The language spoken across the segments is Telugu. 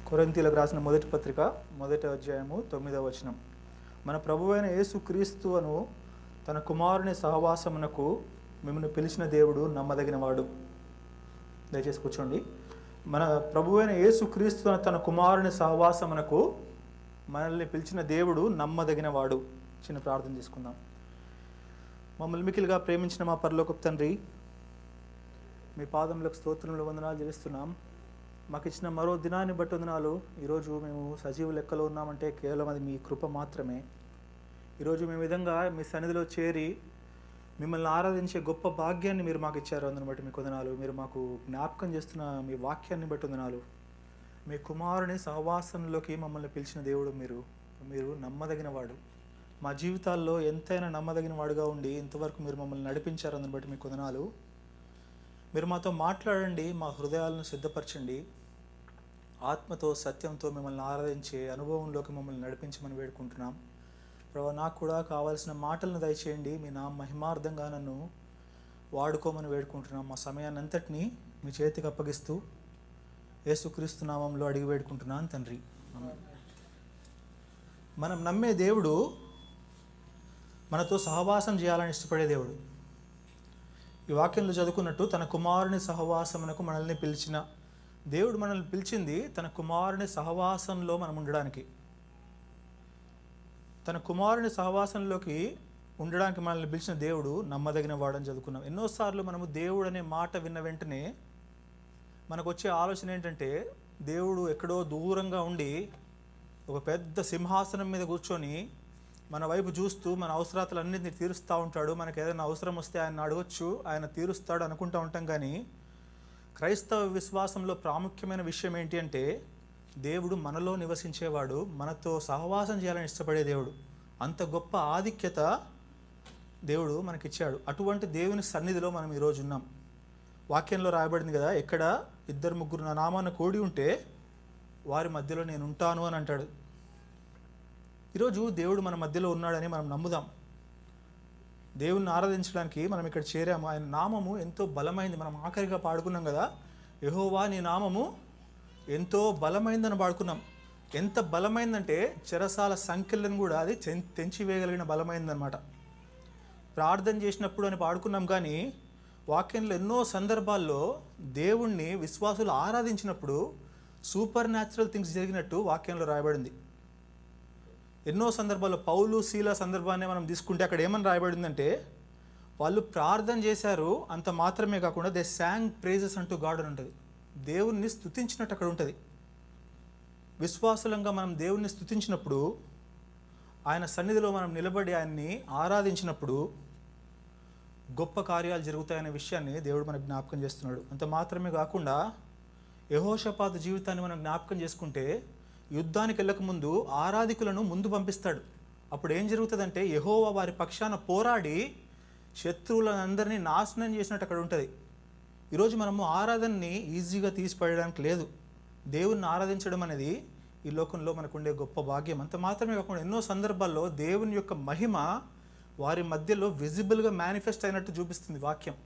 కొరింథీయులకు రాసిన మొదటి పత్రిక మొదటి అధ్యాయము 9వ వచనం. మన ప్రభువైన యేసుక్రీస్తును తన కుమారుని సహవాసమునకు మిమ్మల్ని పిలిచిన దేవుడు నమ్మదగినవాడు. దయచేసి కూర్చోండి. మన ప్రభువైన యేసుక్రీస్తు తన కుమారుని సహవాసమునకు మనల్ని పిలిచిన దేవుడు నమ్మదగినవాడు. చిన్న ప్రార్థన చేసుకుందాం. మమ్మల్ని మిక్కిలిగా ప్రేమించిన మా పరలోకపు తండ్రి, మీ పాదములకు స్తోత్రములు వందనాలు చెల్లిస్తున్నాం. మాకు ఇచ్చిన మరో దినాన్ని బట్టి వందనాలు. ఈరోజు మేము సజీవ లెక్కలో ఉన్నామంటే కేవలం అది మీ కృప మాత్రమే. ఈరోజు మేము విధంగా మీ సన్నిధిలో చేరి మిమ్మల్ని ఆరాధించే గొప్ప భాగ్యాన్ని మీరు మాకు ఇచ్చారు. అందుని బట్టి మీకు వందనాలు. మీరు మాకు జ్ఞాపకం చేస్తున్న మీ వాక్యాన్ని బట్టి వందనాలు. మీ కుమారుని సహవాసంలోకి మమ్మల్ని పిలిచిన దేవుడు మీరు నమ్మదగినవాడు. మా జీవితాల్లో ఎంతైనా నమ్మదగిన వాడుగా ఉండి ఇంతవరకు మీరు మమ్మల్ని నడిపించారు. అందుని బట్టి మీకు వందనాలు. మీరు మాతో మాట్లాడండి, మా హృదయాలను సిద్ధపరచండి. ఆత్మతో సత్యంతో మిమ్మల్ని ఆరాధించే అనుభవంలోకి మమ్మల్ని నడిపించమని వేడుకుంటున్నాం. ప్రభు, నాకు కూడా కావాల్సిన మాటలను దయచేయండి. మీ నా మహిమార్థంగా నన్ను వాడుకోమని వేడుకుంటున్నాం. మా సమయాన్ని అంతటినీ మీ చేతికి అప్పగిస్తూ యేసుక్రీస్తు నామంలో అడిగి వేడుకుంటున్నాను తండ్రి. మనం నమ్మే దేవుడు మనతో సహవాసం చేయాలని ఇష్టపడే దేవుడు. ఈ వాక్యంలో చదువుకున్నట్టు తన కుమారుని సహవాసమునకు మనల్ని పిలిచిన దేవుడు మనల్ని పిలిచింది తన కుమారుని సహవాసంలో మనం ఉండడానికి. తన కుమారుని సహవాసంలోకి ఉండడానికి మనల్ని పిలిచిన దేవుడు నమ్మదగిన వాడని చదువుకున్నాం. ఎన్నోసార్లు మనము దేవుడు అనే మాట విన్న వెంటనే మనకు వచ్చే ఆలోచన ఏంటంటే, దేవుడు ఎక్కడో దూరంగా ఉండి ఒక పెద్ద సింహాసనం మీద కూర్చొని మన వైపు చూస్తూ మన అవసరాలన్నింటినీ తీరుస్తూ ఉంటాడు. మనకు ఏదైనా అవసరం వస్తే ఆయన అడగొచ్చు, ఆయన తీరుస్తాడు అనుకుంటూ ఉంటాం. కానీ క్రైస్తవ విశ్వాసంలో ప్రాముఖ్యమైన విషయం ఏంటి అంటే, దేవుడు మనలో నివసించేవాడు, మనతో సహవాసం చేయాలని ఇష్టపడే దేవుడు. అంత గొప్ప ఆధిక్యత దేవుడు మనకిచ్చాడు. అటువంటి దేవుని సన్నిధిలో మనం ఈరోజు ఉన్నాం. వాక్యంలో రాయబడింది కదా, ఎక్కడ 2-3 నా నామాన కూడి ఉంటే వారి మధ్యలో నేను ఉంటాను అని అంటాడు. ఈరోజు దేవుడు మన మధ్యలో ఉన్నాడని మనం నమ్ముదాం. దేవుణ్ణి ఆరాధించడానికి మనం ఇక్కడ చేరాము. ఆయన నామము ఎంతో బలమైంది. మనం ఆఖరిగా పాడుకున్నాం కదా, యెహోవా నీ నామము ఎంతో బలమైందని పాడుకున్నాం. ఎంత బలమైందంటే చెరసాల సంఖ్యలను కూడా అది తెంచివేయగలిగిన బలమైందనమాట. ప్రార్థన చేసినప్పుడు అని పాడుకున్నాం. కానీ వాక్యంలో ఎన్నో సందర్భాల్లో దేవుణ్ణి విశ్వాసులు ఆరాధించినప్పుడు సూపర్ న్యాచురల్ థింగ్స్ జరిగినట్టు వాక్యంలో రాయబడింది. ఎన్నో సందర్భాల్లో పౌలు శీల సందర్భాన్ని మనం తీసుకుంటే అక్కడ ఏమని రాయబడిందంటే, వాళ్ళు ప్రార్థన చేశారు అంత మాత్రమే కాకుండా దే శాంగ్ ప్రైజెస్ అంటూ గాడ్ అని ఉంటుంది. దేవుణ్ణి స్తుతించినట్టు అక్కడ ఉంటుంది. విశ్వాసులంగా మనం దేవుణ్ణి స్తుతించినప్పుడు, ఆయన సన్నిధిలో మనం నిలబడి ఆయన్ని ఆరాధించినప్పుడు గొప్ప కార్యాలు జరుగుతాయనే విషయాన్ని దేవుడు మనకు జ్ఞాపకం చేస్తున్నాడు. అంత మాత్రమే కాకుండా యెహోషాపాతు జీవితాన్ని మనం జ్ఞాపకం చేసుకుంటే, యుద్ధానికి వెళ్ళకముందు ఆరాధికులను ముందు పంపిస్తాడు. అప్పుడు ఏం జరుగుతుందంటే, యెహోవా వారి పక్షాన పోరాడి శత్రువులందరినీ నాశనం చేసినట్టు అక్కడ ఉంటుంది. ఈరోజు మనము ఆరాధనని ఈజీగా తీసిపడడానికి లేదు. దేవుణ్ణి ఆరాధించడం అనేది ఈ లోకంలో మనకు ఉండే గొప్ప భాగ్యం. అంత మాత్రమే కాకుండా ఎన్నో సందర్భాల్లో దేవుని యొక్క మహిమ వారి మధ్యలో విజిబుల్గా మేనిఫెస్ట్ అయినట్టు చూపిస్తుంది వాక్యం.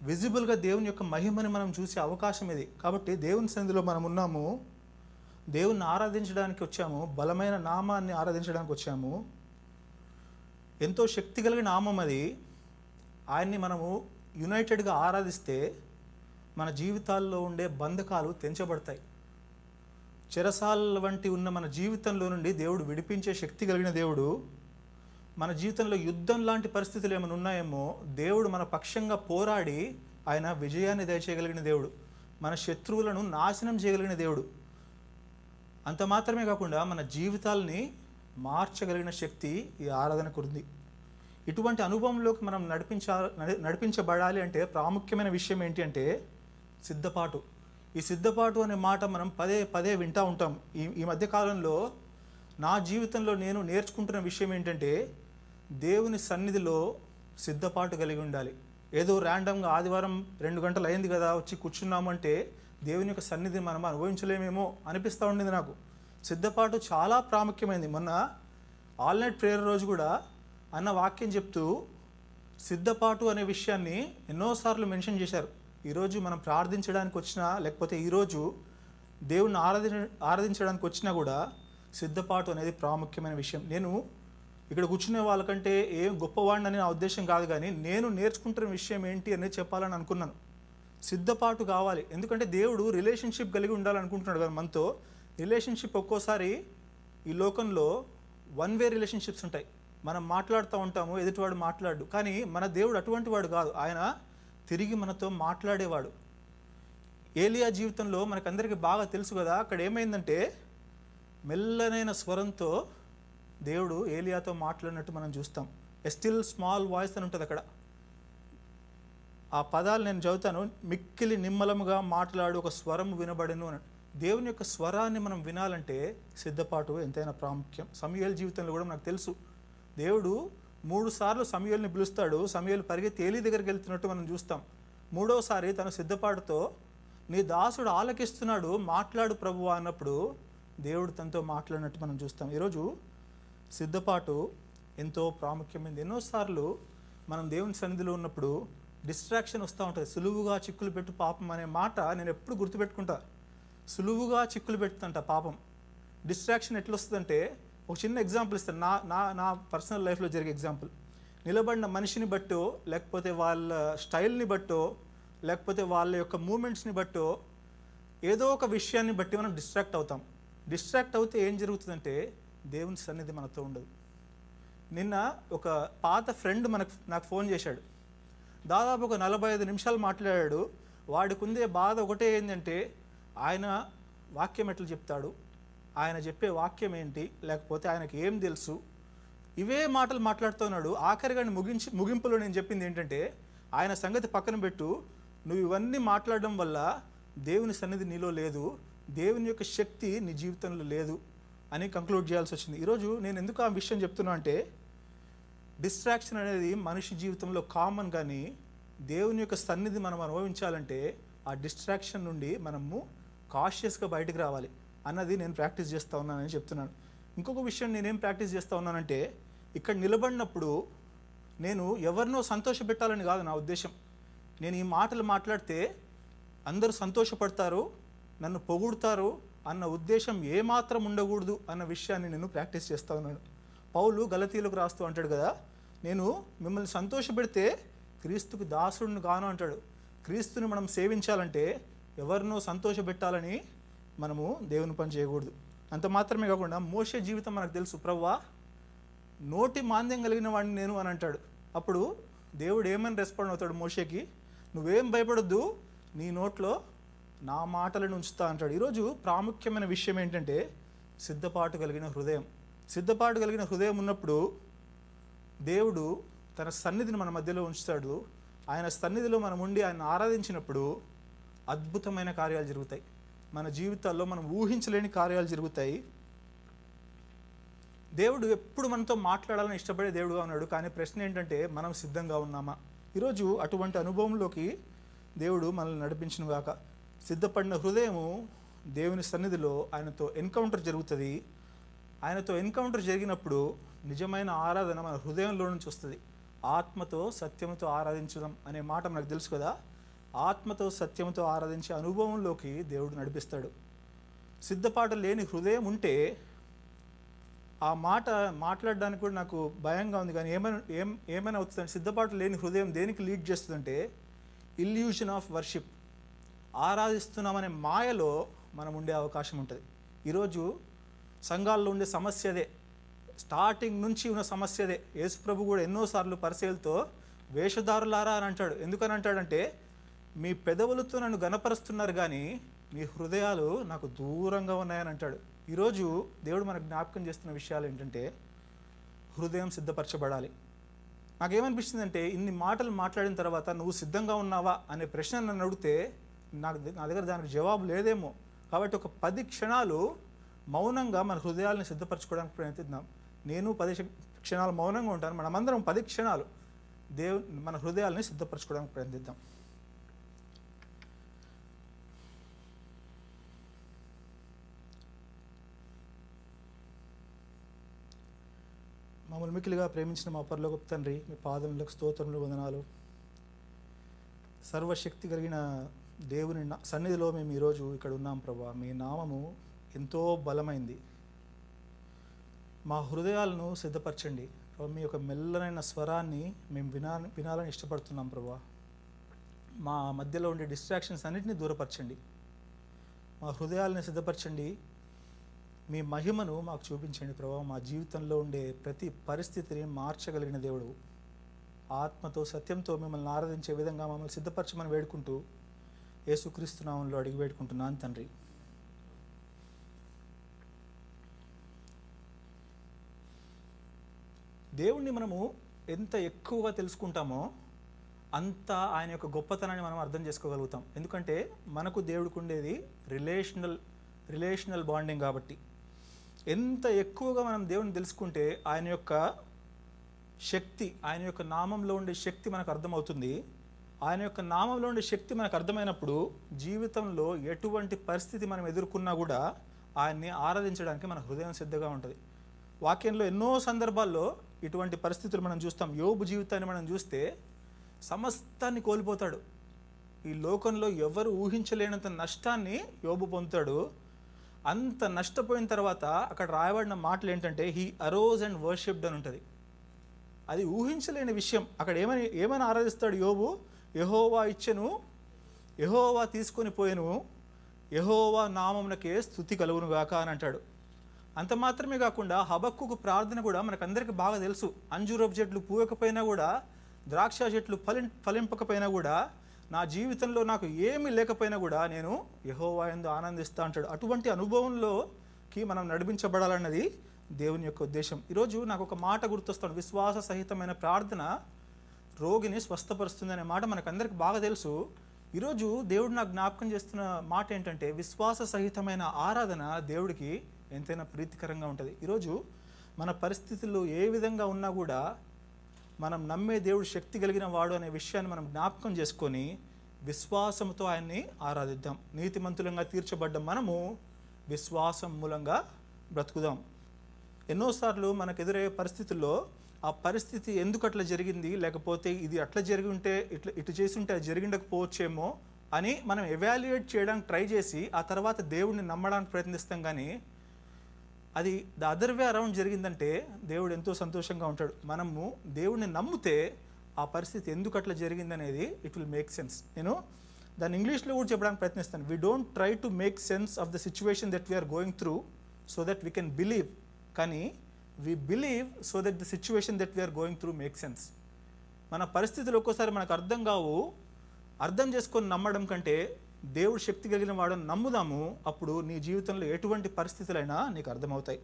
విజిబుల్గా దేవుని యొక్క మహిమని మనం చూసే అవకాశం ఇది. కాబట్టి దేవుని సన్నిధిలో మనం ఉన్నాము, దేవుణ్ణి ఆరాధించడానికి వచ్చాము, బలమైన నామాన్ని ఆరాధించడానికి వచ్చాము. ఎంతో శక్తి కలిగిన నామం అది. ఆయన్ని మనము యునైటెడ్గా ఆరాధిస్తే మన జీవితాల్లో ఉండే బంధకాలు తెంచబడతాయి. చెరసాల వంటి ఉన్న మన జీవితంలో నుండి దేవుడు విడిపించే శక్తి కలిగిన దేవుడు. మన జీవితంలో యుద్ధం లాంటి పరిస్థితులు ఏమైనా ఉన్నాయేమో, దేవుడు మన పక్షంగా పోరాడి ఆయన విజయాన్ని దయచేయగలిగిన దేవుడు, మన శత్రువులను నాశనం చేయగలిగిన దేవుడు. అంత మాత్రమే కాకుండా మన జీవితాలని మార్చగలిగిన శక్తి ఈ ఆరాధనకు ఉంది. ఇటువంటి అనుభవంలోకి మనం నడిపించబడాలి అంటే ప్రాముఖ్యమైన విషయం ఏంటి అంటే సిద్ధపాటు. ఈ సిద్ధపాటు అనే మాట మనం పదే పదే వింటూ ఉంటాం. ఈ మధ్యకాలంలో నా జీవితంలో నేను నేర్చుకుంటున్న విషయం ఏంటంటే, దేవుని సన్నిధిలో సిద్ధపాటు కలిగి ఉండాలి. ఏదో ర్యాండమ్గా ఆదివారం 2 గంటలు అయింది కదా వచ్చి కూర్చున్నామంటే దేవుని యొక్క సన్నిధిని మనం అనుభవించలేమేమో అనిపిస్తూ ఉండింది నాకు. సిద్ధపాటు చాలా ప్రాముఖ్యమైనది. మొన్న ఆల్ నైట్ ప్రేయర్ రోజు కూడా అన్న వాక్యం చెప్తూ సిద్ధపాటు అనే విషయాన్ని ఎన్నోసార్లు మెన్షన్ చేశారు. ఈరోజు మనం ప్రార్థించడానికి వచ్చినా లేకపోతే ఈరోజు దేవుణ్ణి ఆరాధించడానికి వచ్చినా కూడా సిద్ధపాటు అనేది ప్రాముఖ్యమైన విషయం. నేను ఇక్కడ కూర్చునే వాళ్ళకంటే ఏం గొప్పవాడిని అని నా ఉద్దేశం కాదు, కానీ నేను నేర్చుకుంటున్న విషయం ఏంటి అనేది చెప్పాలని అనుకున్నాను. సిద్ధపాటు కావాలి, ఎందుకంటే దేవుడు రిలేషన్షిప్ కలిగి ఉండాలనుకుంటున్నాడు కదా మనతో. రిలేషన్షిప్ ఒక్కోసారి ఈ లోకంలో వన్ వే రిలేషన్షిప్స్ ఉంటాయి. మనం మాట్లాడుతూ ఉంటాము, ఎదుటివాడు మాట్లాడు. కానీ మన దేవుడు అటువంటి వాడు కాదు, ఆయన తిరిగి మనతో మాట్లాడేవాడు. ఏలియా జీవితంలో మనకందరికీ బాగా తెలుసు కదా, అక్కడ ఏమైందంటే మెల్లనైన స్వరంతో దేవుడు ఏలియాతో మాట్లాడినట్టు మనం చూస్తాం. ఎ స్టిల్ స్మాల్ వాయిస్ అని ఉంటుంది అక్కడ. ఆ పదాలు నేను చదువుతాను. మిక్కిలి నిమ్మలముగా మాట్లాడు ఒక స్వరం వినబడెను అని. దేవుని యొక్క స్వరాన్ని మనం వినాలంటే సిద్ధపాటు ఎంతైనా ప్రాముఖ్యం. సమూయేలు జీవితంలో కూడా మనకు తెలుసు, దేవుడు 3 సార్లు సమూయేలుని పిలుస్తాడు. సమూయేలు పరిగెత్తి ఏలీ దగ్గరికి వెళ్తున్నట్టు మనం చూస్తాం. 3వసారి తన సిద్ధపాటుతో నీ దాసుడు ఆలకిస్తున్నాడు, మాట్లాడు ప్రభువా అన్నప్పుడు దేవుడు తనతో మాట్లాడినట్టు మనం చూస్తాం. ఈరోజు సిద్ధపాటు ఎంతో ప్రాముఖ్యమైనది. ఎన్నోసార్లు మనం దేవుని సన్నిధిలో ఉన్నప్పుడు డిస్ట్రాక్షన్ వస్తూ ఉంటుంది. సులువుగా చిక్కులు పెట్టు పాపం అనే మాట నేను ఎప్పుడు గుర్తుపెట్టుకుంటా. సులువుగా చిక్కులు పెడుతుంట పాపం. డిస్ట్రాక్షన్ ఎట్లా వస్తుందంటే, ఒక చిన్న ఎగ్జాంపుల్ ఇస్తాను. నా నా నా పర్సనల్ లైఫ్లో జరిగే ఎగ్జాంపుల్. నిలబడిన మనిషిని బట్టో, లేకపోతే వాళ్ళ స్టైల్ని బట్టో, లేకపోతే వాళ్ళ యొక్క మూమెంట్స్ని బట్టో, ఏదో ఒక విషయాన్ని బట్టి మనం డిస్ట్రాక్ట్ అవుతాం. డిస్ట్రాక్ట్ అవుతే ఏం జరుగుతుందంటే దేవుని సన్నిధి మనతో ఉండదు. నిన్న ఒక పాత ఫ్రెండ్ నాకు ఫోన్ చేశాడు. దాదాపు ఒక 45 నిమిషాలు మాట్లాడాడు. వాడికి ఉండే బాధ ఒకటే ఏంటంటే, ఆయన వాక్యం ఎట్లా చెప్తాడు, ఆయన చెప్పే వాక్యం ఏంటి, లేకపోతే ఆయనకి ఏం తెలుసు, ఇవే మాటలు మాట్లాడుతున్నాడు. ఆఖరిగా ముగింపులో నేను చెప్పింది ఏంటంటే, ఆయన సంగతి పక్కన పెట్టు, నువ్వు ఇవన్నీ మాట్లాడడం వల్ల దేవుని సన్నిధి నీలో లేదు, దేవుని యొక్క శక్తి నీ జీవితంలో లేదు అని కంక్లూడ్ చేయాల్సి వచ్చింది. ఈరోజు నేను ఎందుకు ఆ విషయం చెప్తున్నా అంటే, డిస్ట్రాక్షన్ అనేది మనిషి జీవితంలో కామన్, కానీ దేవుని యొక్క సన్నిధి మనం అనుభవించాలంటే ఆ డిస్ట్రాక్షన్ నుండి మనము కాషియస్గా బయటకు రావాలి అన్నది నేను ప్రాక్టీస్ చేస్తూ ఉన్నానని చెప్తున్నాను. ఇంకొక విషయం నేనేం ప్రాక్టీస్ చేస్తూ ఉన్నానంటే, ఇక్కడ నిలబడినప్పుడు నేను ఎవరినో సంతోషపెట్టాలని కాదు నా ఉద్దేశం. నేను ఈ మాటలు మాట్లాడితే అందరూ సంతోషపడతారు, నన్ను పొగుడుతారు అన్న ఉద్దేశం ఏమాత్రం ఉండకూడదు అన్న విషయాన్ని నేను ప్రాక్టీస్ చేస్తూ ఉన్నాను. పౌలు గలతీయులకు రాస్తూ అంటాడు కదా, నేను మిమ్మల్ని సంతోషపెడితే క్రీస్తుకు దాసుడిని గాను అంటాడు. క్రీస్తుని మనం సేవించాలంటే ఎవరినో సంతోషపెట్టాలని మనము దేవుని పని చేయకూడదు. అంత మాత్రమే కాకుండా మోషే జీవితం మనకు తెలుసు. ప్రభువా, నోటి మాంద్యం కలిగిన వాడిని నేను అని అంటాడు. అప్పుడు దేవుడు ఏమని రెస్పాండ్ అవుతాడు మోషేకి, నువ్వేం భయపడొద్దు, నీ నోట్లో నా మాటలను ఉంచుతా అంటాడు. ఈరోజు ప్రాముఖ్యమైన విషయం ఏంటంటే సిద్ధపాటు కలిగిన హృదయం. సిద్ధపాటు కలిగిన హృదయం ఉన్నప్పుడు దేవుడు తన సన్నిధిని మన మధ్యలో ఉంచుతాడు. ఆయన సన్నిధిలో మనం ఉండి ఆయన ఆరాధించినప్పుడు అద్భుతమైన కార్యాలు జరుగుతాయి. మన జీవితాల్లో మనం ఊహించలేని కార్యాలు జరుగుతాయి. దేవుడు ఎప్పుడు మనతో మాట్లాడాలని ఇష్టపడే దేవుడుగా ఉన్నాడు. కానీ ప్రశ్న ఏంటంటే, మనం సిద్ధంగా ఉన్నామా? ఈరోజు అటువంటి అనుభవంలోకి దేవుడు మనల్ని నడిపించును గాక. సిద్ధపడిన హృదయము దేవుని సన్నిధిలో ఆయనతో ఎన్కౌంటర్ జరుగుతుంది. ఆయనతో ఎన్కౌంటర్ జరిగినప్పుడు నిజమైన ఆరాధన మన హృదయంలో నుంచి వస్తుంది. ఆత్మతో సత్యముతో ఆరాధించడం అనే మాట మనకు తెలుసు కదా. ఆత్మతో సత్యముతో ఆరాధించే అనుభవంలోకి దేవుడు నడిపిస్తాడు. సిద్ధపాటు లేని హృదయం ఉంటే, ఆ మాట మాట్లాడడానికి కూడా నాకు భయంగా ఉంది, కానీ ఏమైనా అవుతుందంటే, సిద్ధపాటు లేని హృదయం దేనికి లీడ్ చేస్తుందంటే ఇల్యూషన్ ఆఫ్ వర్షిప్. ఆరాధిస్తున్నామనే మాయలో మనం ఉండే అవకాశం ఉంటుంది. ఈరోజు సంఘాల్లో ఉండే సమస్య అదే, స్టార్టింగ్ నుంచి ఉన్న సమస్య అదే. యేసుప్రభు కూడా ఎన్నోసార్లు పరిసయ్యులతో వేషధారులారా అని అంటాడు. ఎందుకని అంటాడంటే, మీ పెదవులతో నన్ను గణపరుస్తున్నారు కానీ మీ హృదయాలు నాకు దూరంగా ఉన్నాయని అంటాడు. ఈరోజు దేవుడు మనకు జ్ఞాపకం చేస్తున్న విషయాలు ఏంటంటే, హృదయం సిద్ధపరచబడాలి. నాకేమనిపిస్తుందంటే, ఇన్ని మాటలు మాట్లాడిన తర్వాత నువ్వు సిద్ధంగా ఉన్నావా అనే ప్రశ్న నన్ను అడిగితే నా దగ్గర దానికి జవాబు లేదేమో. కాబట్టి ఒక 10 క్షణాలు మౌనంగా మన హృదయాలను సిద్ధపరచుకోవడానికి ప్రయత్నిద్దాం. నేను 10 క్షణాలు మౌనంగా ఉంటాను. మనమందరం 10 క్షణాలు మన హృదయాలని సిద్ధపరచుకోవడానికి ప్రయత్నిద్దాం. మమ్మల్ని మిక్కిలిగా ప్రేమించిన మా పరలోకపు తండ్రి, మీ పాదములకు స్తోత్రములు, వందనాలు. సర్వశక్తి కలిగిన దేవుని సన్నిధిలో మేము ఈరోజు ఇక్కడ ఉన్నాం ప్రభా. మీ నామము ఎంతో బలమైంది. మా హృదయాలను సిద్ధపరచండి ప్రభా. మీ యొక్క మెల్లనైన స్వరాన్ని మేము వినాలని ఇష్టపడుతున్నాం ప్రభా. మా మధ్యలో ఉండే డిస్ట్రాక్షన్స్ అన్నిటిని దూరపరచండి. మా హృదయాలను సిద్ధపరచండి. మీ మహిమను మాకు చూపించండి ప్రభా. మా జీవితంలో ఉండే ప్రతి పరిస్థితిని మార్చగలిగిన దేవుడు, ఆత్మతో సత్యంతో మిమ్మల్ని ఆరాధించే విధంగా మమ్మల్ని సిద్ధపరచమని వేడుకుంటూ యేసుక్రీస్తు నామములో అడిగి వేడుకుంటున్నాను తండ్రి. దేవుణ్ణి మనము ఎంత ఎక్కువగా తెలుసుకుంటామో అంత ఆయన యొక్క గొప్పతనాన్ని మనం అర్థం చేసుకోగలుగుతాం. ఎందుకంటే మనకు దేవుడికి ఉండేది రిలేషనల్ బాండింగ్ కాబట్టి. ఎంత ఎక్కువగా మనం దేవుని తెలుసుకుంటే ఆయన యొక్క శక్తి, ఆయన యొక్క నామంలో ఉండే శక్తి మనకు అర్థమవుతుంది. ఆయన యొక్క నామంలో ఉండే శక్తి మనకు అర్థమైనప్పుడు జీవితంలో ఎటువంటి పరిస్థితి మనం ఎదుర్కొన్నా కూడా ఆయన్ని ఆరాధించడానికి మన హృదయం సిద్ధంగా ఉంటుంది. వాక్యంలో ఎన్నో సందర్భాల్లో ఇటువంటి పరిస్థితులు మనం చూస్తాం. యోబు జీవితాన్ని మనం చూస్తే సమస్తాన్ని కోల్పోతాడు. ఈ లోకంలో ఎవరు ఊహించలేనంత నష్టాన్ని యోబు పొందుతాడు. అంత నష్టపోయిన తర్వాత అక్కడ రాయబడిన మాటలు ఏంటంటే హీ అరోజ్ అండ్ వర్షిప్డ్ అని ఉంటుంది. అది ఊహించలేని విషయం. అక్కడ ఏమని ఆరాధిస్తాడు యోబు? యెహోవా ఇచ్చెను, యెహోవా తీసుకొని పోయెను, యెహోవా నామమునకే స్తుతి కలుగునుగాక అని అంటాడు. అంత మాత్రమే కాకుండా హబక్కుకు ప్రార్థన కూడా మనకందరికీ బాగా తెలుసు. అంజూరపు చెట్లు పూయకపోయినా కూడా, ద్రాక్ష చెట్లు ఫలింపకపోయినా కూడా, నా జీవితంలో నాకు ఏమీ లేకపోయినా కూడా నేను యెహోవా యందు ఆనందిస్తా అంటాడు. అటువంటి అనుభవంలోకి మనం నడిపించబడాలన్నది దేవుని యొక్క ఉద్దేశం. ఈరోజు నాకు ఒక మాట గుర్తొస్తాడు. విశ్వాస సహితమైన ప్రార్థన రోగిని స్వస్థపరుస్తుంది అనే మాట మనకందరికి బాగా తెలుసు. ఈరోజు దేవుడు నాకు జ్ఞాపకం చేస్తున్న మాట ఏంటంటే విశ్వాస సహితమైన ఆరాధన దేవుడికి ఎంతైనా ప్రీతికరంగా ఉంటుంది. ఈరోజు మన పరిస్థితుల్లో ఏ విధంగా ఉన్నా కూడా మనం నమ్మే దేవుడు శక్తి కలిగిన వాడు అనే విషయాన్ని మనం జ్ఞాపకం చేసుకొని విశ్వాసంతో ఆయన్ని ఆరాధిద్దాం. నీతిమంతులంగా తీర్చబడ్డ మనము విశ్వాసం మూలంగా బ్రతుకుదాం. ఎన్నోసార్లు మనకు ఎదురయ్యే పరిస్థితుల్లో ఆ పరిస్థితి ఎందుకు అట్లా జరిగింది, లేకపోతే ఇది అట్లా జరిగి ఉంటే ఇటు చేసి ఉంటే అది జరిగిండకపోవచ్చేమో అని మనం ఎవాల్యుయేట్ చేయడానికి ట్రై చేసి ఆ తర్వాత దేవుడిని నమ్మడానికి ప్రయత్నిస్తాం. కానీ అది ద అదర్ వే అరౌండ్ జరిగిందంటే దేవుడు ఎంతో సంతోషంగా ఉంటాడు. మనము దేవుడిని నమ్మితే ఆ పరిస్థితి ఎందుకు అట్లా జరిగింది అనేది ఇట్ విల్ మేక్ సెన్స్. నేను దాన్ని ఇంగ్లీష్లో కూడా చెప్పడానికి ప్రయత్నిస్తాను. We don't try to make sense of the situation that we are going through so that we can believe, కానీ we believe so that the situation that we are going through make sense. మన పరిస్థితులు ఒక్కోసారి మనకు అర్థం కావు. అర్థం చేసుకొని నమ్మడం కంటే దేవుడు శక్తి కలిగిన వాడని నమ్ముదాము. అప్పుడు నీ జీవితంలో ఎటువంటి పరిస్థితులైనా నీకు అర్థమవుతాయి.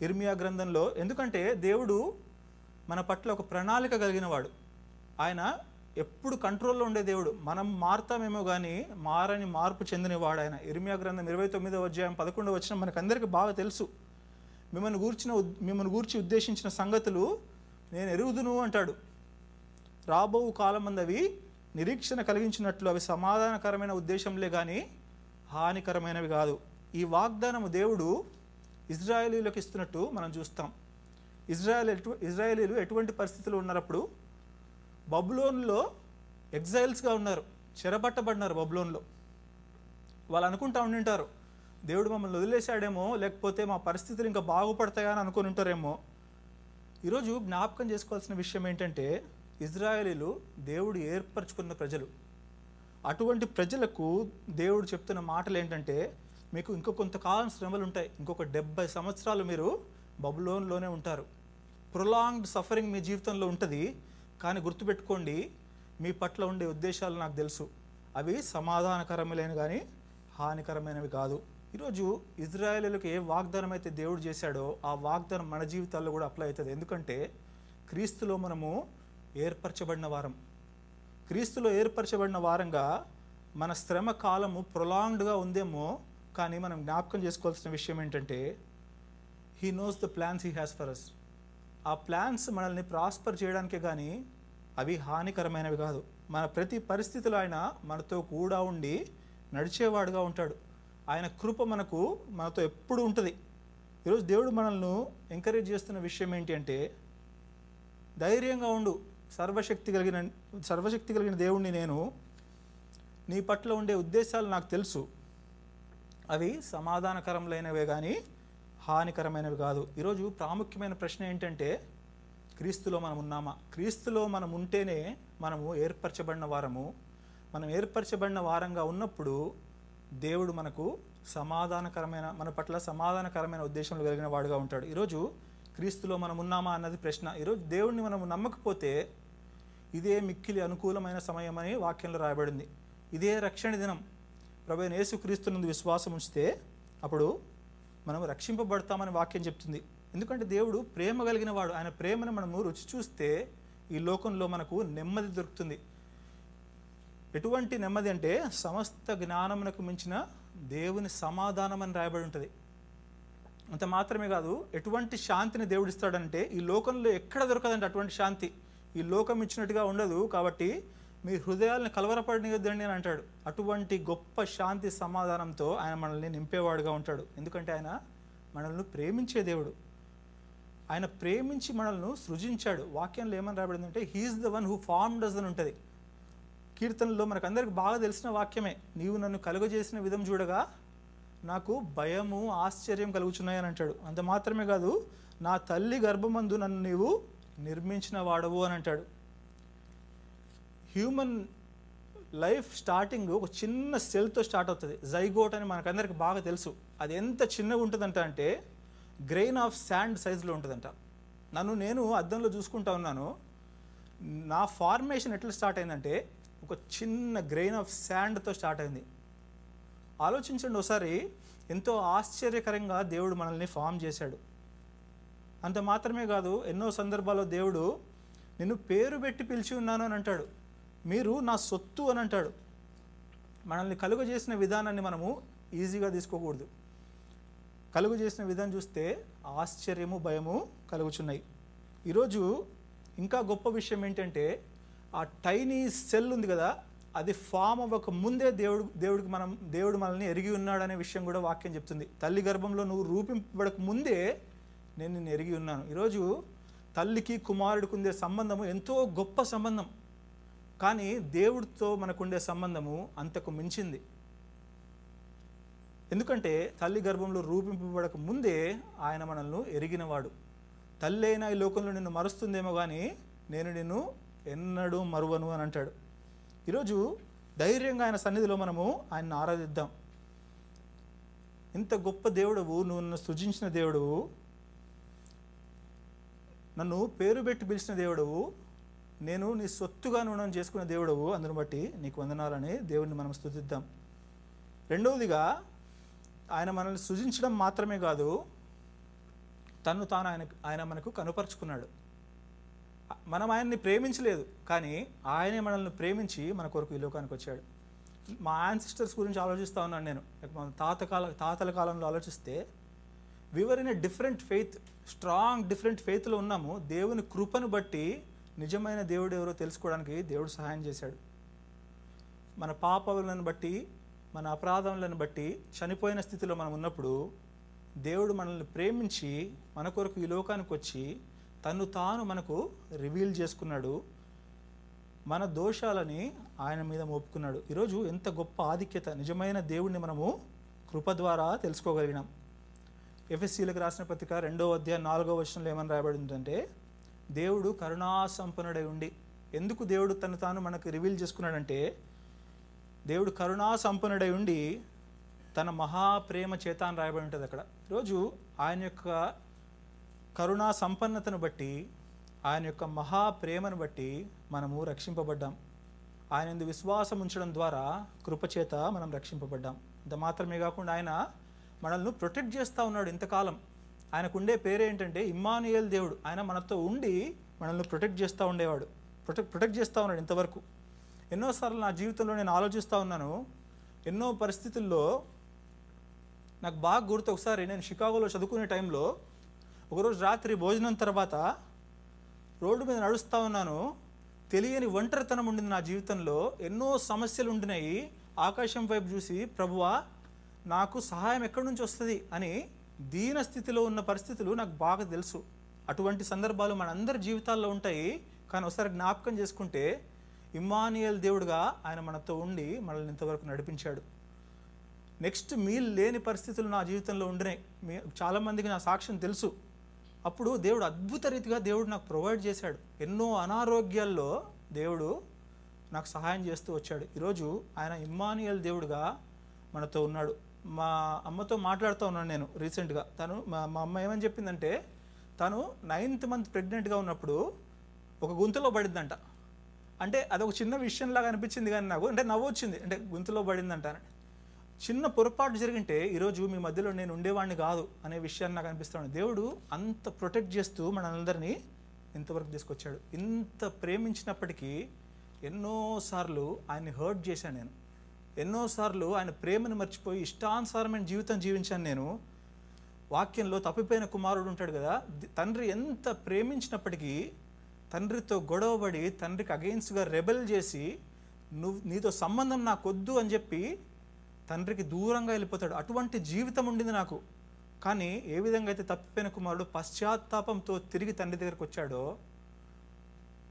ఇర్మియా గ్రంథంలో, ఎందుకంటే దేవుడు మన పట్ల ఒక ప్రణాళిక కలిగిన వాడు. ఆయన ఎప్పుడు కంట్రోల్లో ఉండే దేవుడు. మనం మారుతామేమో కానీ మారని మార్పు చెందినవాడు ఆయన. ఇర్మియా గ్రంథం 29వ అధ్యాయం 11వ వచనం మనకందరికీ బాగా తెలుసు. మిమ్మల్ని గూర్చి ఉద్దేశించిన సంగతులు నేను ఎరుగుదును అంటాడు. రాబో కాలం అవి నిరీక్షణ కలిగించినట్లు అవి సమాధానకరమైన ఉద్దేశంలే కానీ హానికరమైనవి కాదు. ఈ వాగ్దానము దేవుడు ఇజ్రాయేలీలకు ఇస్తున్నట్టు మనం చూస్తాం. ఇజ్రాయేలీలు ఎటువంటి పరిస్థితులు ఉన్నప్పుడు బబులోన్లో ఎగ్జైల్స్గా ఉన్నారు, చెరపట్టబడినారు బబులోన్లో. వాళ్ళు అనుకుంటా ఉండింటారు దేవుడు మమ్మల్ని వదిలేశాడేమో, లేకపోతే మా పరిస్థితులు ఇంకా బాగుపడతాయా అని అనుకుని ఉంటారేమో. ఈరోజు జ్ఞాపకం చేసుకోవాల్సిన విషయం ఏంటంటే ఇజ్రాయేలీలు దేవుడు ఏర్పరచుకున్న ప్రజలు. అటువంటి ప్రజలకు దేవుడు చెప్తున్న మాటలు ఏంటంటే మీకు ఇంకో కొంతకాలం శ్రమలు ఉంటాయి, ఇంకొక 70 సంవత్సరాలు మీరు బబులోన్లోనే ఉంటారు. ప్రొలాంగ్డ్ సఫరింగ్ మీ జీవితంలో ఉంటుంది. కానీ గుర్తుపెట్టుకోండి, మీ పట్ల ఉండే ఉద్దేశాలు నాకు తెలుసు. అవి సమాధానకరమైనవి కానీ హానికరమైనవి కాదు. ఈరోజు ఇజ్రాయేలీలకు ఏ వాగ్దానం అయితే దేవుడు చేశాడో ఆ వాగ్దానం మన జీవితాల్లో కూడా అప్లై అవుతుంది. ఎందుకంటే క్రీస్తులో మనము ఏర్పరచబడిన వారం. క్రీస్తులో ఏర్పరచబడిన వారంగా మన శ్రమ కాలము ప్రొలాంగ్డ్గా ఉందేమో, కానీ మనం జ్ఞాపకం చేసుకోవాల్సిన విషయం ఏంటంటే he knows the plans he has for us. ఆ ప్లాన్స్ మనల్ని ప్రాస్పర్ చేయడానికే కానీ అవి హానికరమైనవి కాదు. మన ప్రతి పరిస్థితిలో ఆయన మనతో కూడా ఉండి నడిచేవాడుగా ఉంటాడు. ఆయన కృప మనతో ఎప్పుడు ఉంటుంది. ఈరోజు దేవుడు మనల్ని ఎంకరేజ్ చేస్తున్న విషయం ఏంటి అంటే ధైర్యంగా ఉండు, సర్వశక్తి కలిగిన దేవుణ్ణి నీ పట్ల ఉండే ఉద్దేశాలు నాకు తెలుసు, అవి సమాధానకరములైనవే కానీ హానికరమైనవి కాదు. ఈరోజు ప్రాముఖ్యమైన ప్రశ్న ఏంటంటే, క్రీస్తులో మనం ఉన్నామా? క్రీస్తులో మనం ఉంటేనే మనము ఏర్పరచబడిన వారము. మనం ఏర్పరచబడిన వారంగా ఉన్నప్పుడు దేవుడు మనకు మన పట్ల సమాధానకరమైన ఉద్దేశంలో కలిగిన వాడుగా ఉంటాడు. ఈరోజు క్రీస్తులో మనం ఉన్నామా అన్నది ప్రశ్న. ఈరోజు దేవుడిని మనము నమ్మకపోతే ఇదే మిక్కిలి అనుకూలమైన సమయం అని వాక్యంలో రాయబడింది. ఇదే రక్షణ దినం. ప్రభువైన యేసుక్రీస్తునందు విశ్వాసం ఉంచితే అప్పుడు మనం రక్షింపబడతామని వాక్యం చెప్తుంది. ఎందుకంటే దేవుడు ప్రేమ కలిగిన వాడు. ఆయన ప్రేమను మనము రుచి చూస్తే ఈ లోకంలో మనకు నెమ్మది దొరుకుతుంది. ఎటువంటి నెమ్మది అంటే సమస్త జ్ఞానమునకు మించిన దేవుని సమాధానం అని రాయబడి ఉంటుంది. అంత మాత్రమే కాదు, ఎటువంటి శాంతిని దేవుడు ఇస్తాడంటే ఈ లోకంలో ఎక్కడ దొరకదంటే అటువంటి శాంతి. ఈ లోకం ఇచ్చినట్టుగా ఉండదు. కాబట్టి మీ హృదయాలను కలవరపడనియొద్దండి అని అంటాడు. అటువంటి గొప్ప శాంతి సమాధానంతో ఆయన మనల్ని నింపేవాడుగా ఉంటాడు. ఎందుకంటే ఆయన మనల్ని ప్రేమించే దేవుడు. ఆయన ప్రేమించి మనల్ని సృజించాడు. వాక్యంలో ఏమని రాబడిందంటే he is the one who formed us అని ఉంటుంది. కీర్తనలో మనకు అందరికి బాగా తెలిసిన వాక్యమే, నీవు నన్ను కలుగజేసిన విధం చూడగా నాకు భయము ఆశ్చర్యం కలుగుచున్నాయని అంటాడు. అంత మాత్రమే కాదు, నా తల్లి గర్భమందు నన్ను నీవు నిర్మించిన వాడవు అని అంటాడు. హ్యూమన్ లైఫ్ స్టార్టింగ్ ఒక చిన్న సెల్తో స్టార్ట్ అవుతుంది. జైగోట్ అని మనకందరికి బాగా తెలుసు. అది ఎంత చిన్నగా ఉంటుందంట అంటే గ్రెయిన్ ఆఫ్ శాండ్ సైజులో ఉంటుందంట. నేను అద్దంలో చూసుకుంటా ఉన్నాను. నా ఫార్మేషన్ ఎట్లా స్టార్ట్ అయిందంటే ఒక చిన్న గ్రెయిన్ ఆఫ్ శాండ్తో స్టార్ట్ అయింది. ఆలోచించండి ఒకసారి, ఎంతో ఆశ్చర్యకరంగా దేవుడు మనల్ని ఫామ్ చేశాడు. అంత మాత్రమే కాదు, ఎన్నో సందర్భాల్లో దేవుడు నిన్ను పేరు పెట్టి పిలిచి ఉన్నాను అని అంటాడు. మీరు నా సొత్తు అని అంటాడు. మనల్ని కలుగు చేసిన విధానాన్ని మనము ఈజీగా తీసుకోకూడదు. కలుగు చేసిన విధానం చూస్తే ఆశ్చర్యము భయము కలుగుచున్నాయి. ఈరోజు ఇంకా గొప్ప విషయం ఏంటంటే, ఆ టైనీ సెల్ ఉంది కదా, అది ఫామ్ అవ్వక ముందే దేవుడు మనల్ని ఎరిగి ఉన్నాడు అనే విషయం కూడా వాక్యం చెప్తుంది. తల్లి గర్భంలో నువ్వు రూపింపబడక ముందే నేను నిన్ను ఎరిగి ఉన్నాను. ఈరోజు తల్లికి కుమారుడికి ఉండే సంబంధము ఎంతో గొప్ప సంబంధం. కానీ దేవుడితో మనకుండే సంబంధము అంతకు మించింది. ఎందుకంటే తల్లి గర్భంలో రూపింపబడక ముందే ఆయన మనల్ని ఎరిగినవాడు. తల్లి అయినా ఈ లోకంలో నిన్ను మరుస్తుందేమో కానీ నేను నిన్ను ఎన్నడూ మరువను అని అంటాడు. ఈరోజు ధైర్యంగా ఆయన సన్నిధిలో మనము ఆయన్ని ఆరాధిద్దాం. ఇంత గొప్ప దేవుడవు, నువ్వు నన్ను సృజించిన దేవుడవు, నన్ను పేరు పెట్టి పిలిచిన దేవుడవు, నేను నీ సొత్తుగా నువ్వు చేసుకున్న దేవుడవు, అందును బట్టి నీకు వందనాలని దేవుడిని మనం స్తుతిద్దాం. రెండవదిగా, ఆయన మనల్ని సృజించడం మాత్రమే కాదు, తను తాను ఆయన మనకు కనుపరుచుకున్నాడు. మనం ఆయన్ని ప్రేమించలేదు, కానీ ఆయనే మనల్ని ప్రేమించి మన కొరకు ఈ లోకానికి వచ్చాడు. మా యాన్సిస్టర్స్ గురించి ఆలోచిస్తూ ఉన్నాను నేను. మన తాతల కాలంలో ఆలోచిస్తే we were in a different faith, strong different ఫెయిత్లో ఉన్నాము. దేవుని కృపను బట్టి నిజమైన దేవుడు ఎవరో తెలుసుకోవడానికి దేవుడు సహాయం చేశాడు. మన పాపములను బట్టి, మన అపరాధములను బట్టి చనిపోయిన స్థితిలో మనం ఉన్నప్పుడు దేవుడు మనల్ని ప్రేమించి మన కొరకు ఈ లోకానికి వచ్చి తను తాను మనకు రివీల్ చేసుకున్నాడు. మన దోషాలని ఆయన మీద మోపుకున్నాడు. ఈరోజు ఎంత గొప్ప ఆధిక్యత! నిజమైన దేవుడిని మనము కృప ద్వారా తెలుసుకోగలిగినాం. ఎఫెసీలకు రాసిన పత్రిక 2వ అధ్యాయం 4వ వచనంలో ఏమని రాయబడిందంటే, దేవుడు కరుణాసంపన్నుడై ఉండి, ఎందుకు దేవుడు తను తాను మనకు రివీల్ చేసుకున్నాడంటే, దేవుడు కరుణాసంపన్నుడై ఉండి తన మహాప్రేమ చేత అని రాయబడి ఉంటుంది అక్కడ. ఈరోజు ఆయన యొక్క కరుణా సంపన్నతను బట్టి, ఆయన యొక్క మహాప్రేమను బట్టి మనము రక్షింపబడ్డాం. ఆయన యందు విశ్వాసం ఉంచడం ద్వారా కృపచేత మనం రక్షింపబడ్డాం. అంత మాత్రమే కాకుండా ఆయన మనల్ని ప్రొటెక్ట్ చేస్తూ ఉన్నాడు ఇంతకాలం. ఆయనకు ఉండే పేరు ఏంటంటే ఇమ్మానుయేల్ దేవుడు. ఆయన మనతో ఉండి మనల్ని ప్రొటెక్ట్ చేస్తూ ఉండేవాడు, ప్రొటెక్ట్ చేస్తూ ఉన్నాడు ఇంతవరకు. ఎన్నోసార్లు నా జీవితంలో నేను ఆలోచిస్తూ ఉన్నాను, ఎన్నో పరిస్థితుల్లో నాకు బాగా గుర్తు. ఒకసారి నేను షికాగోలో చదువుకునే టైంలో ఒకరోజు రాత్రి భోజనం తర్వాత రోడ్డు మీద నడుస్తూ ఉన్నాను. తెలియని ఒంటరితనం ఉండింది నా జీవితంలో. ఎన్నో సమస్యలు ఉంటున్నాయి. ఆకాశం వైపు చూసి, ప్రభువా నాకు సహాయం ఎక్కడి నుంచి వస్తుంది అని దీన స్థితిలో ఉన్న పరిస్థితులు నాకు బాగా తెలుసు. అటువంటి సందర్భాలు మనందరి జీవితాల్లో ఉంటాయి. కానీ ఒకసారి జ్ఞాపకం చేసుకుంటే ఇమ్మానుయేల్ దేవుడుగా ఆయన మనతో ఉండి మనల్ని ఇంతవరకు నడిపించాడు. నెక్స్ట్ మీల్ లేని పరిస్థితులు నా జీవితంలో ఉండినాయి. చాలామందికి నా సాక్ష్యం తెలుసు. అప్పుడు దేవుడు అద్భుత రీతిగా దేవుడు నాకు ప్రొవైడ్ చేశాడు. ఎన్నో అనారోగ్యాల్లో దేవుడు నాకు సహాయం చేస్తూ వచ్చాడు. ఈరోజు ఆయన ఇమ్మానుయేల్ దేవుడుగా మనతో ఉన్నాడు. మా అమ్మతో మాట్లాడుతూ ఉన్నాను నేను రీసెంట్గా. మా అమ్మ ఏమని చెప్పిందంటే, తను 9th మంత్ ప్రెగ్నెంట్గా ఉన్నప్పుడు ఒక గుంతలో పడిందంట. అంటే అదొక చిన్న విషయంలాగా అనిపించింది కానీ నాకు, అంటే నవ్వు వచ్చింది. అంటే గుంతలో పడిందంట, చిన్న పొరపాటు జరిగింటే ఈరోజు మీ మధ్యలో నేను ఉండేవాడిని కాదు అనే విషయాన్ని నాకు అనిపిస్తాను. దేవుడు అంత ప్రొటెక్ట్ చేస్తూ మనందరినీ ఇంతవరకు తీసుకొచ్చాడు. ఇంత ప్రేమించినప్పటికీ ఎన్నోసార్లు ఆయన్ని హర్ట్ చేశాను నేను. ఎన్నోసార్లు ఆయన ప్రేమను మర్చిపోయి ఇష్టానుసారమైన జీవితం జీవించాను నేను. వాక్యంలో తప్పిపోయిన కుమారుడు ఉంటాడు కదా, తండ్రి ఎంత ప్రేమించినప్పటికీ తండ్రితో గొడవపడి తండ్రికి అగెయిన్స్ట్గా రెబెల్ చేసి నీతో సంబంధం నాకొద్దు అని చెప్పి తండ్రికి దూరంగా వెళ్ళిపోతాడు. అటువంటి జీవితం ఉండింది నాకు. కానీ ఏ విధంగా అయితే తప్పిపోయిన కుమారుడు పశ్చాత్తాపంతో తిరిగి తండ్రి దగ్గరికి వచ్చాడో,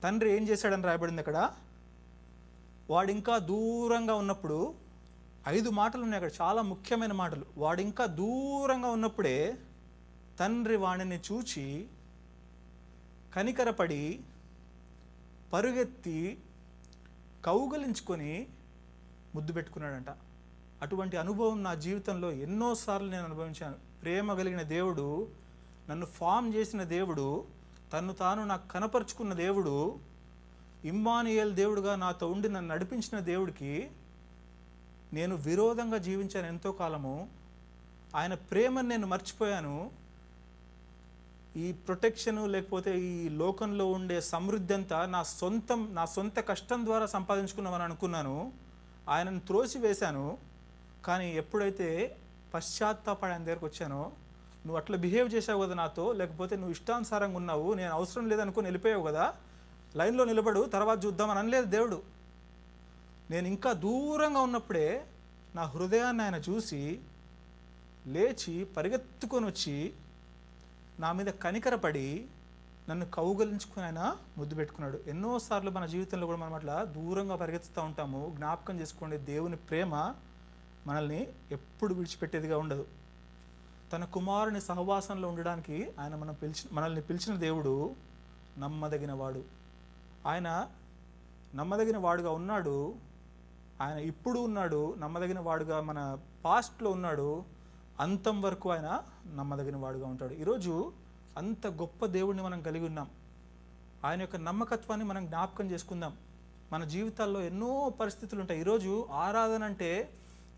తండ్రి ఏం చేశాడని రాయబడింది అక్కడ. వాడు ఇంకా దూరంగా ఉన్నప్పుడు 5 మాటలు ఉన్నాయి అక్కడ, చాలా ముఖ్యమైన మాటలు. వాడు ఇంకా దూరంగా ఉన్నప్పుడే తండ్రి వాడిని చూచి కనికరపడి పరుగెత్తి కౌగలించుకొని ముద్దు పెట్టుకున్నాడంట. అటువంటి అనుభవం నా జీవితంలో ఎన్నోసార్లు నేను అనుభవించాను. ప్రేమ కలిగిన దేవుడు, నన్ను ఫామ్ చేసిన దేవుడు, తను తాను నాకు కనపరుచుకున్న దేవుడు, ఇమ్మానుయేల్ దేవుడుగా నాతో ఉండి నన్ను నడిపించిన దేవుడికి నేను విరోధంగా జీవించాను ఎంతో కాలము. ఆయన ప్రేమను నేను మర్చిపోయాను. ఈ ప్రొటెక్షను లేకపోతే ఈ లోకంలో ఉండే సమృద్ధి అంతా నా సొంత కష్టం ద్వారా సంపాదించుకున్నామని అనుకున్నాను. ఆయనను త్రోసివేశాను. కానీ ఎప్పుడైతే పశ్చాత్తాపడి ఆయన దగ్గరకు వచ్చానో, నువ్వు అట్లా బిహేవ్ చేసావు కదా నాతో, లేకపోతే నువ్వు ఇష్టానుసారంగా ఉన్నావు, నేను అవసరం లేదనుకుని వెళ్ళిపోయావు కదా, లైన్లో నిలబడు, తర్వాత చూద్దామని అనలేదు దేవుడు. నేను ఇంకా దూరంగా ఉన్నప్పుడే నా హృదయాన్ని ఆయన చూసి లేచి పరిగెత్తుకొని వచ్చి నా మీద కనికరపడి నన్ను కౌగలించుకుని ఆయన ముద్దు పెట్టుకున్నాడు. ఎన్నోసార్లు మన జీవితంలో కూడా మనం అట్లా దూరంగా పరిగెత్తుతూ ఉంటాము. జ్ఞాపకం చేసుకోండి, దేవుని ప్రేమ మనల్ని ఎప్పుడు విడిచిపెట్టేదిగా ఉండదు. తన కుమారుని సహవాసంలో ఉండడానికి ఆయన మనల్ని పిలిచిన దేవుడు నమ్మదగిన వాడు. ఆయన నమ్మదగిన వాడుగా ఉన్నాడు. ఆయన ఇప్పుడు ఉన్నాడు, నమ్మదగిన వాడుగా మన పాస్ట్లో ఉన్నాడు, అంతం వరకు ఆయన నమ్మదగిన వాడుగా ఉంటాడు. ఈరోజు అంత గొప్ప దేవుడిని మనం కలిగి ఉన్నాం. ఆయన యొక్క నమ్మకత్వాన్ని మనం జ్ఞాపకం చేసుకుందాం. మన జీవితాల్లో ఎన్నో పరిస్థితులు ఉంటాయి. ఈరోజు ఆరాధన అంటే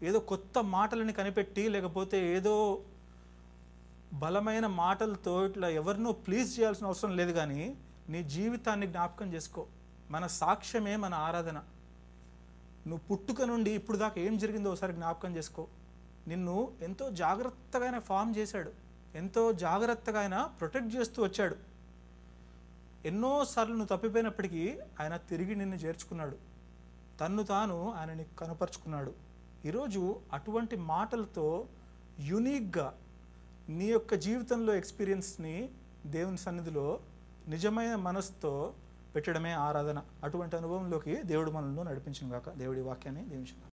ఏదో కొత్త మాటలని కనిపెట్టి, లేకపోతే ఏదో బలమైన మాటలతో ఇట్లా ఎవరినో ప్లీజ్ చేయాల్సిన అవసరం లేదు. కానీ నీ జీవితాన్ని జ్ఞాపకం చేసుకో. మన సాక్ష్యమే మన ఆరాధన. నువ్వు పుట్టుక నుండి ఇప్పుడు దాకా ఏం జరిగిందో ఒకసారి జ్ఞాపకం చేసుకో. నిన్ను ఎంతో జాగ్రత్తగా ఆయన ఫామ్ చేశాడు, ఎంతో జాగ్రత్తగా ఆయన ప్రొటెక్ట్ చేస్తూ వచ్చాడు. ఎన్నోసార్లు నువ్వు తప్పిపోయినప్పటికీ ఆయన తిరిగి నిన్ను చేర్చుకున్నాడు, తన్ను తాను ఆయన నీకు కనపరుచుకున్నాడు. ఈరోజు అటువంటి మాటలతో యునీక్గా నీ యొక్క జీవితంలో ఎక్స్పీరియన్స్ని దేవుని సన్నిధిలో నిజమైన మనసుతో పెట్టడమే ఆరాధన. అటువంటి అనుభవంలోకి దేవుడు మనల్ని నడిపించును గాక. దేవుడి వాక్యాన్ని దీవించును.